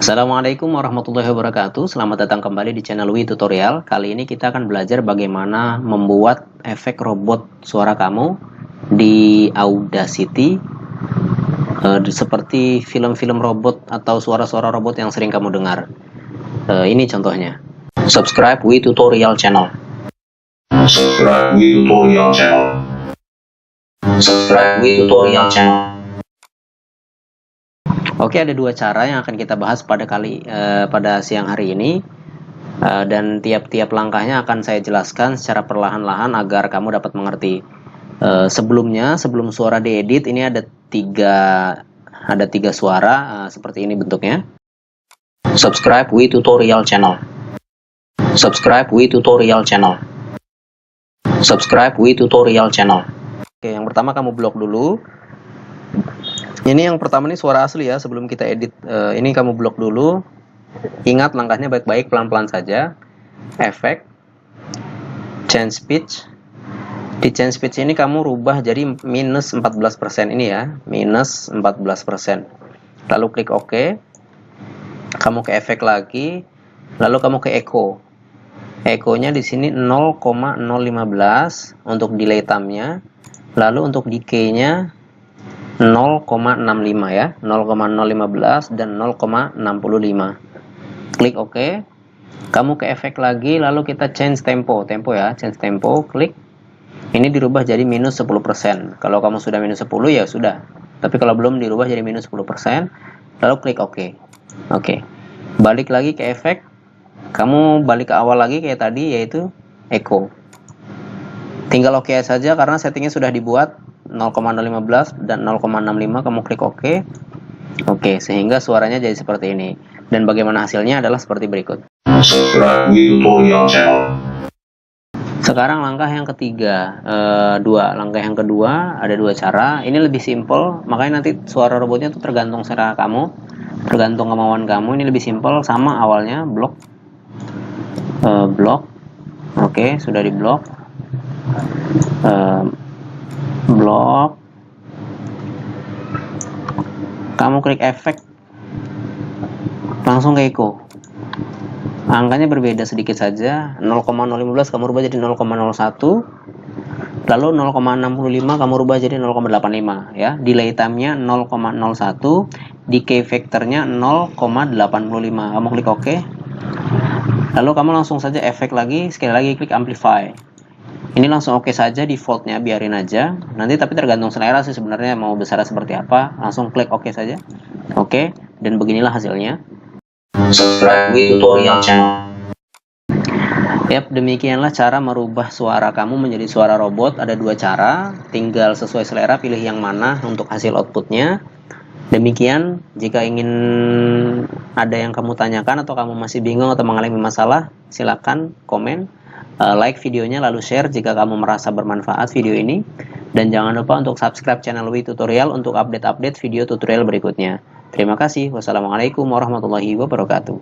Assalamualaikum warahmatullahi wabarakatuh. Selamat datang kembali di channel Wi Tutorial. Kali ini kita akan belajar bagaimana membuat efek robot suara kamu di Audacity, seperti film-film robot atau suara-suara robot yang sering kamu dengar. Ini contohnya. Subscribe Wi Tutorial channel. Subscribe Wi Tutorial channel. Subscribe Wi Tutorial channel. Oke, ada dua cara yang akan kita bahas pada siang hari ini, dan tiap-tiap langkahnya akan saya jelaskan secara perlahan-lahan agar kamu dapat mengerti. Sebelum suara diedit, ini ada tiga suara seperti ini bentuknya. Subscribe Wi Tutorial channel. Subscribe Wi Tutorial channel. Subscribe Wi Tutorial channel. Oke, yang pertama kamu blok dulu. Ini yang pertama, nih suara asli ya, sebelum kita edit. Ini kamu blok dulu. Ingat langkahnya baik-baik, pelan-pelan saja. Efek, change pitch. Di change pitch ini kamu rubah jadi minus 14% ini ya, minus 14%. Lalu klik OK. Kamu ke efek lagi, lalu kamu ke echo. Echo-nya di sini 0,015 untuk delay time-nya. Lalu untuk decay-nya 0,65 ya, 0,015 dan 0,65. Klik OK. Kamu ke efek lagi, lalu kita change tempo ya, change tempo, klik. Ini dirubah jadi minus 10%. Kalau kamu sudah minus 10 ya sudah. Tapi kalau belum, dirubah jadi minus 10%. Lalu klik OK. Oke. Balik lagi ke efek. Kamu balik ke awal lagi kayak tadi, yaitu echo. Tinggal OK saja karena settingnya sudah dibuat 0,015 dan 0,65. Kamu klik OK. Oke, sehingga suaranya jadi seperti ini. Dan bagaimana hasilnya adalah seperti berikut. Sekarang langkah yang ketiga, langkah yang kedua ada dua cara. Ini lebih simple, makanya nanti suara robotnya itu tergantung selera kamu, tergantung kemauan kamu. Ini lebih simple, sama awalnya blok. Oke, sudah di blok. Blok, kamu klik efek, langsung ke echo. Angkanya berbeda sedikit saja, 0,015 kamu rubah jadi 0,01, lalu 0,65 kamu rubah jadi 0,85 ya. Delay time-nya 0,01, decay factor-nya 0,85. Kamu klik OK. Lalu kamu langsung saja efek lagi, sekali lagi klik amplify. Ini langsung oke saja, defaultnya biarin aja. Nanti tapi tergantung selera sih sebenarnya mau besar seperti apa. Langsung klik oke saja. Oke, dan beginilah hasilnya. Subscribe Wi Tutorial channel. Yap, demikianlah cara merubah suara kamu menjadi suara robot. Ada dua cara, tinggal sesuai selera pilih yang mana untuk hasil outputnya. Demikian, jika ingin ada yang kamu tanyakan atau kamu masih bingung atau mengalami masalah, silakan komen. Like videonya, lalu share jika kamu merasa bermanfaat video ini, dan jangan lupa untuk subscribe channel Wi Tutorial untuk update-update video tutorial berikutnya. Terima kasih. Wassalamualaikum warahmatullahi wabarakatuh.